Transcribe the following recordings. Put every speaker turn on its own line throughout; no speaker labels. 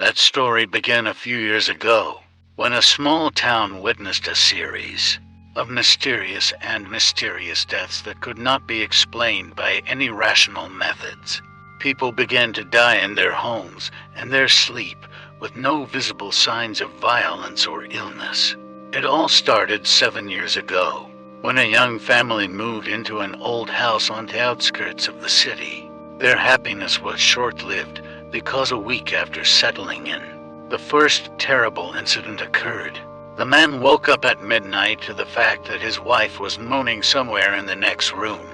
That story began a few years ago, when a small town witnessed a series of mysterious deaths that could not be explained by any rational methods. People began to die in their homes and their sleep with no visible signs of violence or illness. It all started 7 years ago, when a young family moved into an old house on the outskirts of the city. Their happiness was short-lived because a week after settling in, the first terrible incident occurred. The man woke up at midnight to the fact that his wife was moaning somewhere in the next room.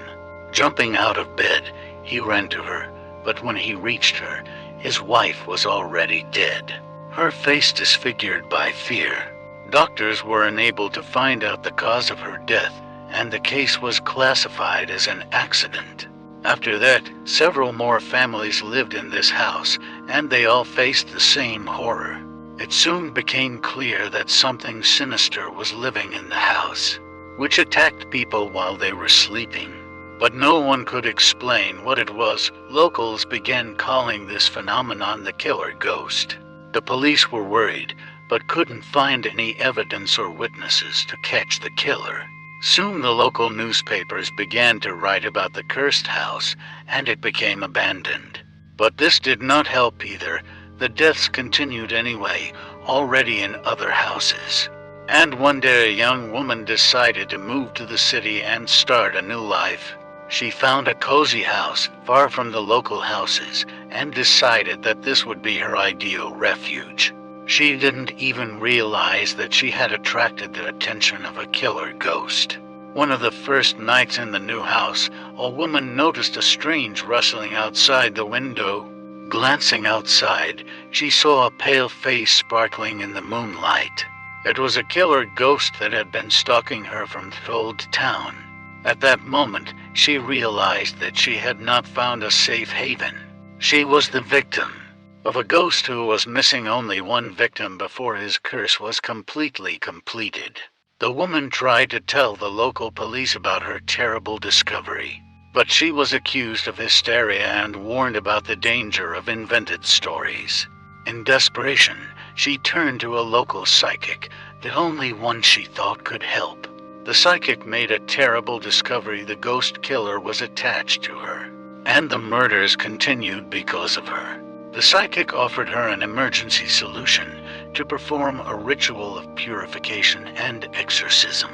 Jumping out of bed, he ran to her, but when he reached her, his wife was already dead, her face disfigured by fear. Doctors were unable to find out the cause of her death, and the case was classified as an accident. After that, several more families lived in this house, and they all faced the same horror. It soon became clear that something sinister was living in the house, which attacked people while they were sleeping. But no one could explain what it was. Locals began calling this phenomenon the killer ghost. The police were worried, but couldn't find any evidence or witnesses to catch the killer. Soon the local newspapers began to write about the cursed house, and it became abandoned. But this did not help either. The deaths continued anyway, already in other houses. And one day a young woman decided to move to the city and start a new life. She found a cozy house far from the local houses and decided that this would be her ideal refuge. She didn't even realize that she had attracted the attention of a killer ghost. One of the first nights in the new house, a woman noticed a strange rustling outside the window. Glancing outside, she saw a pale face sparkling in the moonlight. It was a killer ghost that had been stalking her from the old town. At that moment, she realized that she had not found a safe haven. She was the victim of a ghost who was missing only one victim before his curse was completely completed. The woman tried to tell the local police about her terrible discovery, but she was accused of hysteria and warned about the danger of invented stories. In desperation, she turned to a local psychic, the only one she thought could help. The psychic made a terrible discovery: the ghost killer was attached to her, and the murders continued because of her. The psychic offered her an emergency solution to perform a ritual of purification and exorcism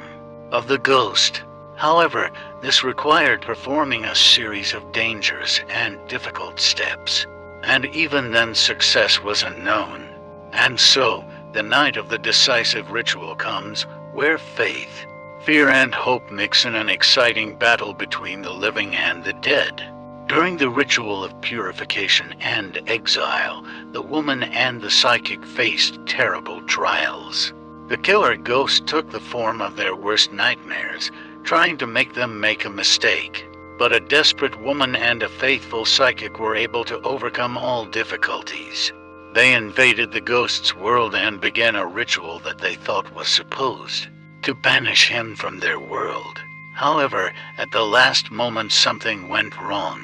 of the ghost. However, this required performing a series of dangerous and difficult steps, and even then success was unknown. And so, the night of the decisive ritual comes, where faith, fear, and hope mix in an exciting battle between the living and the dead. During the ritual of purification and exile, the woman and the psychic faced terrible trials. The killer ghost took the form of their worst nightmares, trying to make them make a mistake. But a desperate woman and a faithful psychic were able to overcome all difficulties. They invaded the ghost's world and began a ritual that they thought was supposed to banish him from their world. However, at the last moment something went wrong.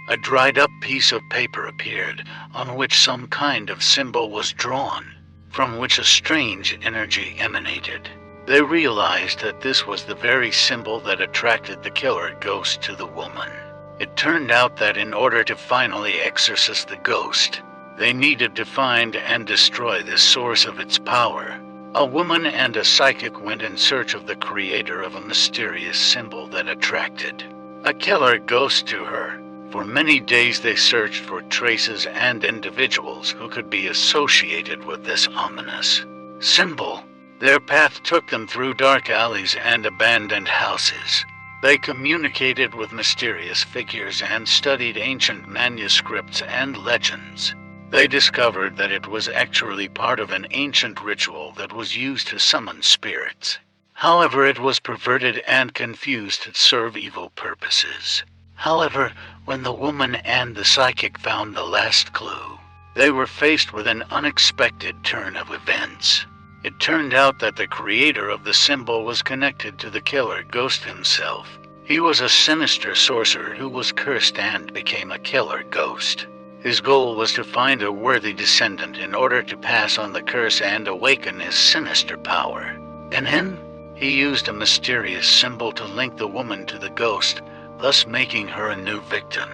A dried-up piece of paper appeared, on which some kind of symbol was drawn, from which a strange energy emanated. They realized that this was the very symbol that attracted the killer ghost to the woman. It turned out that in order to finally exorcise the ghost, they needed to find and destroy the source of its power. A woman and a psychic went in search of the creator of a mysterious symbol that attracted a killer ghost to her. For many days they searched for traces and individuals who could be associated with this ominous symbol. Their path took them through dark alleys and abandoned houses. They communicated with mysterious figures and studied ancient manuscripts and legends. They discovered that it was actually part of an ancient ritual that was used to summon spirits. However, it was perverted and confused to serve evil purposes. However, when the woman and the psychic found the last clue, they were faced with an unexpected turn of events. It turned out that the creator of the symbol was connected to the killer ghost himself. He was a sinister sorcerer who was cursed and became a killer ghost. His goal was to find a worthy descendant in order to pass on the curse and awaken his sinister power. And then, he used a mysterious symbol to link the woman to the ghost, thus making her a new victim.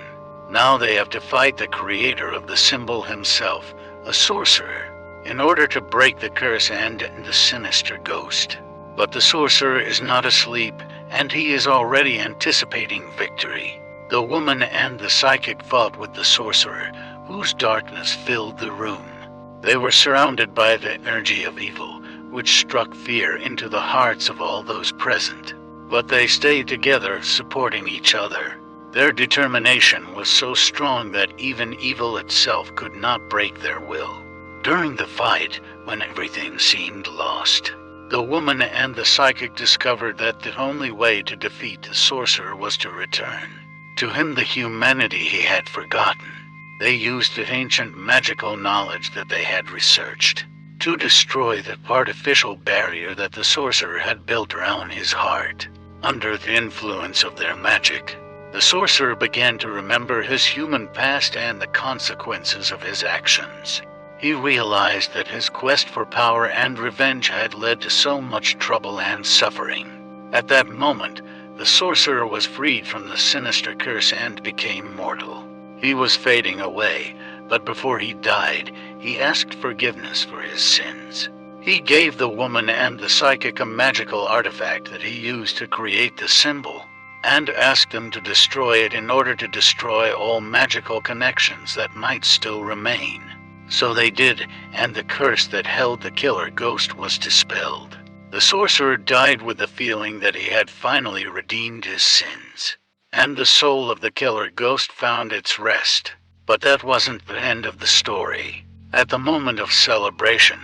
Now they have to fight the creator of the symbol himself, a sorcerer, in order to break the curse and end the sinister ghost. But the sorcerer is not asleep, and he is already anticipating victory. The woman and the psychic fought with the sorcerer, whose darkness filled the room. They were surrounded by the energy of evil, which struck fear into the hearts of all those present. But they stayed together, supporting each other. Their determination was so strong that even evil itself could not break their will. During the fight, when everything seemed lost, the woman and the psychic discovered that the only way to defeat the sorcerer was to return to him the humanity he had forgotten. They used the ancient magical knowledge that they had researched to destroy the artificial barrier that the sorcerer had built around his heart. Under the influence of their magic, the sorcerer began to remember his human past and the consequences of his actions. He realized that his quest for power and revenge had led to so much trouble and suffering. At that moment, the sorcerer was freed from the sinister curse and became mortal. He was fading away, but before he died, he asked forgiveness for his sins. He gave the woman and the psychic a magical artifact that he used to create the symbol, and asked them to destroy it in order to destroy all magical connections that might still remain. So they did, and the curse that held the killer ghost was dispelled. The sorcerer died with the feeling that he had finally redeemed his sins, and the soul of the killer ghost found its rest. But that wasn't the end of the story. At the moment of celebration,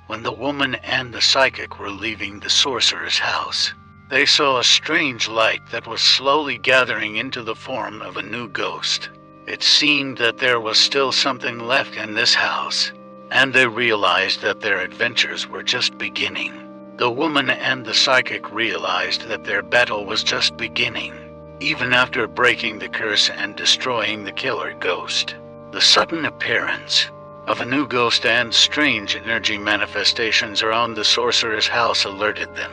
when the woman and the psychic were leaving the sorcerer's house, they saw a strange light that was slowly gathering into the form of a new ghost. It seemed that there was still something left in this house, and they realized that their adventures were just beginning. The woman and the psychic realized that their battle was just beginning, even after breaking the curse and destroying the killer ghost. The sudden appearance of a new ghost and strange energy manifestations around the sorcerer's house alerted them.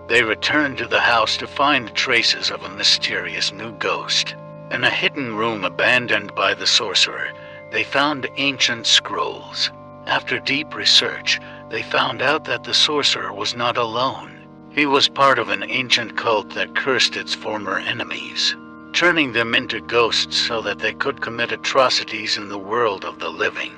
They returned to the house to find traces of a mysterious new ghost. In a hidden room abandoned by the sorcerer, they found ancient scrolls. After deep research, they found out that the sorcerer was not alone. He was part of an ancient cult that cursed its former enemies, turning them into ghosts so that they could commit atrocities in the world of the living.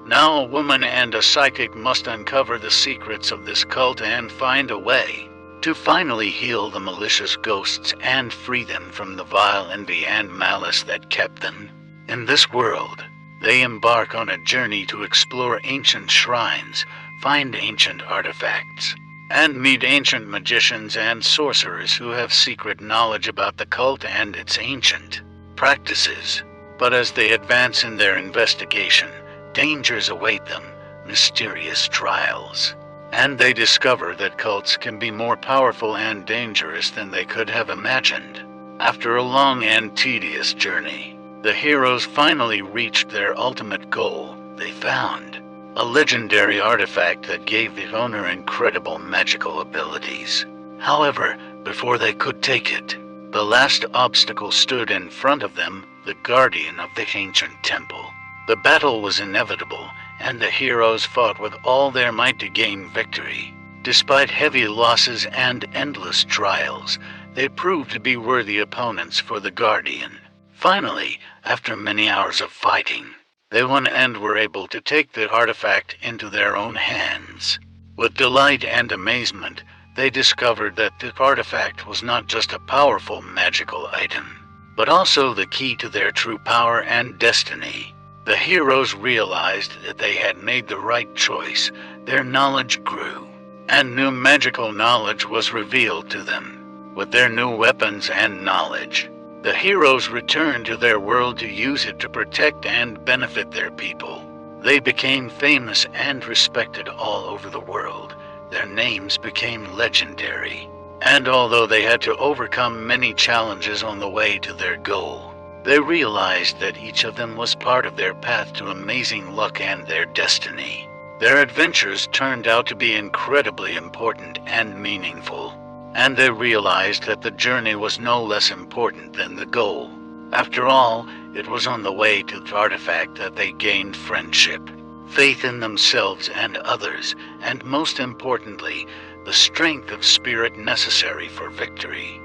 Now a woman and a psychic must uncover the secrets of this cult and find a way to finally heal the malicious ghosts and free them from the vile envy and malice that kept them. In this world, they embark on a journey to explore ancient shrines, find ancient artifacts, and meet ancient magicians and sorcerers who have secret knowledge about the cult and its ancient practices. But as they advance in their investigation, dangers await them, mysterious trials, and they discover that cults can be more powerful and dangerous than they could have imagined. After a long and tedious journey, the heroes finally reached their ultimate goal. They found a legendary artifact that gave the owner incredible magical abilities. However, before they could take it, the last obstacle stood in front of them, the guardian of the ancient temple. The battle was inevitable, and the heroes fought with all their might to gain victory. Despite heavy losses and endless trials, they proved to be worthy opponents for the guardian. Finally, after many hours of fighting, they won and were able to take the artifact into their own hands. With delight and amazement, they discovered that the artifact was not just a powerful magical item, but also the key to their true power and destiny. The heroes realized that they had made the right choice. Their knowledge grew, and new magical knowledge was revealed to them. With their new weapons and knowledge, the heroes returned to their world to use it to protect and benefit their people. They became famous and respected all over the world. Their names became legendary. And although they had to overcome many challenges on the way to their goal, They realized that each of them was part of their path to amazing luck and their destiny. Their adventures turned out to be incredibly important and meaningful, and they realized that the journey was no less important than the goal. After all, it was on the way to the artifact that they gained friendship, faith in themselves and others, and most importantly, the strength of spirit necessary for victory.